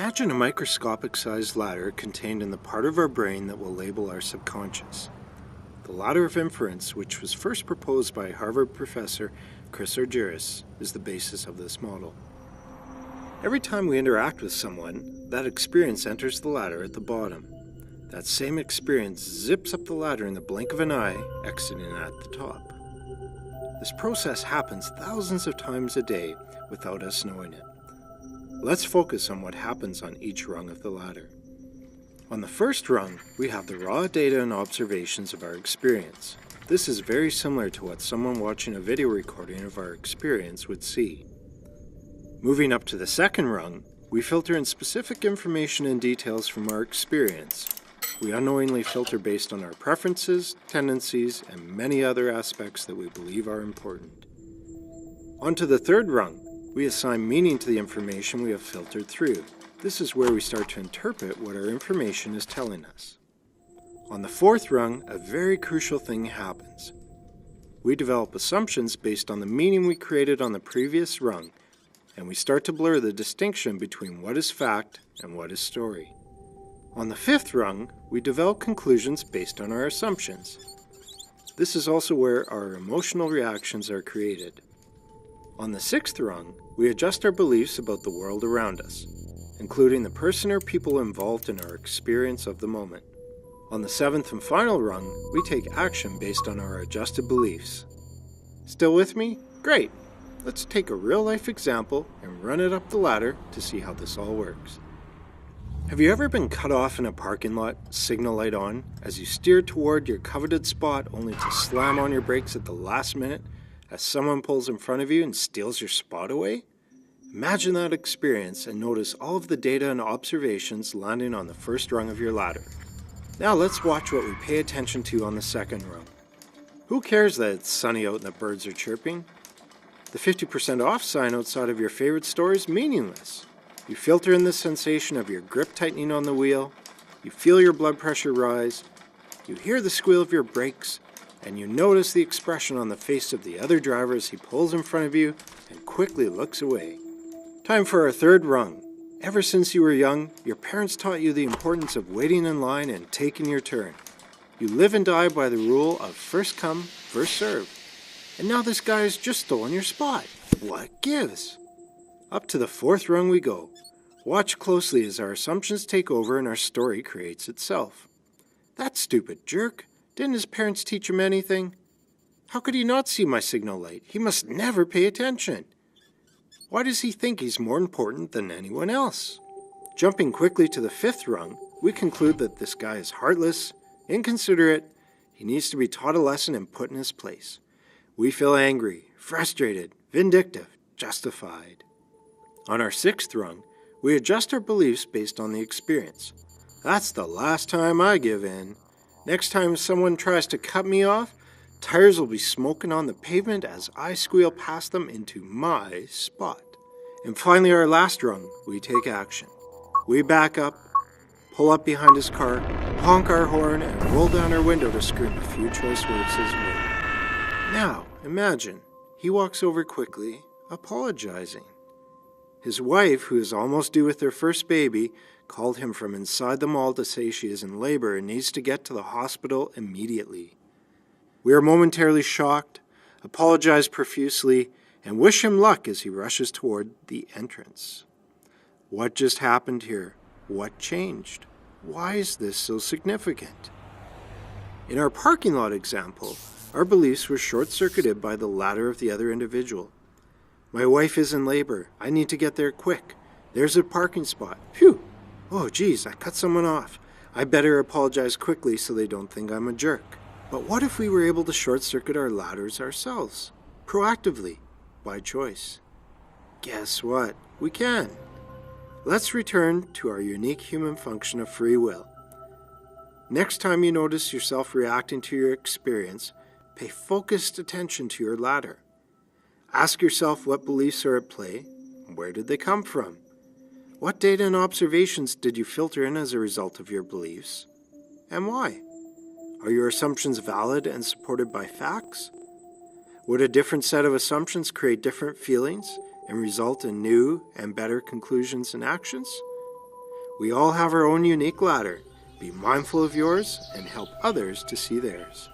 Imagine a microscopic-sized ladder contained in the part of our brain that will label our subconscious. The ladder of inference, which was first proposed by Harvard professor Chris Argyris, is the basis of this model. Every time we interact with someone, that experience enters the ladder at the bottom. That same experience zips up the ladder in the blink of an eye, exiting at the top. This process happens thousands of times a day without us knowing it. Let's focus on what happens on each rung of the ladder. On the first rung, we have the raw data and observations of our experience. This is very similar to what someone watching a video recording of our experience would see. Moving up to the second rung, we filter in specific information and details from our experience. We unknowingly filter based on our preferences, tendencies, and many other aspects that we believe are important. On to the third rung, we assign meaning to the information we have filtered through. This is where we start to interpret what our information is telling us. On the fourth rung, a very crucial thing happens. We develop assumptions based on the meaning we created on the previous rung, and we start to blur the distinction between what is fact and what is story. On the fifth rung, we develop conclusions based on our assumptions. This is also where our emotional reactions are created. On the sixth rung, we adjust our beliefs about the world around us, including the person or people involved in our experience of the moment. On the seventh and final rung, we take action based on our adjusted beliefs. Still with me? Great! Let's take a real-life example and run it up the ladder to see how this all works. Have you ever been cut off in a parking lot, signal light on, as you steer toward your coveted spot only to slam on your brakes at the last minute as someone pulls in front of you and steals your spot away? Imagine that experience and notice all of the data and observations landing on the first rung of your ladder. Now let's watch what we pay attention to on the second rung. Who cares that it's sunny out and the birds are chirping? The 50% off sign outside of your favorite store is meaningless. You filter in the sensation of your grip tightening on the wheel, you feel your blood pressure rise, you hear the squeal of your brakes, and you notice the expression on the face of the other driver as he pulls in front of you and quickly looks away. Time for our third rung. Ever since you were young, your parents taught you the importance of waiting in line and taking your turn. You live and die by the rule of first come, first served. And now this guy has just stolen your spot. What gives? Up to the fourth rung we go. Watch closely as our assumptions take over and our story creates itself. That stupid jerk. Didn't his parents teach him anything? How could he not see my signal light? He must never pay attention. Why does he think he's more important than anyone else? Jumping quickly to the fifth rung, we conclude that this guy is heartless, inconsiderate, he needs to be taught a lesson and put in his place. We feel angry, frustrated, vindictive, justified. On our sixth rung, we adjust our beliefs based on the experience. That's the last time I give in. Next time someone tries to cut me off, tires will be smoking on the pavement as I squeal past them into my spot. And finally, our last rung, we take action. We back up, pull up behind his car, honk our horn, and roll down our window to scream a few choice words his way. Now, imagine, he walks over quickly, apologizing. His wife, who is almost due with their first baby, called him from inside the mall to say she is in labor and needs to get to the hospital immediately. We are momentarily shocked, apologize profusely, and wish him luck as he rushes toward the entrance. What just happened here? What changed? Why is this so significant? In our parking lot example, our beliefs were short-circuited by the ladder of the other individual. My wife is in labor. I need to get there quick. There's a parking spot. Phew! Oh, geez, I cut someone off. I better apologize quickly so they don't think I'm a jerk. But what if we were able to short-circuit our ladders ourselves? Proactively, by choice. Guess what? We can. Let's return to our unique human function of free will. Next time you notice yourself reacting to your experience, pay focused attention to your ladder. Ask yourself what beliefs are at play, and where did they come from? What data and observations did you filter in as a result of your beliefs, and why? Are your assumptions valid and supported by facts? Would a different set of assumptions create different feelings and result in new and better conclusions and actions? We all have our own unique ladder. Be mindful of yours and help others to see theirs.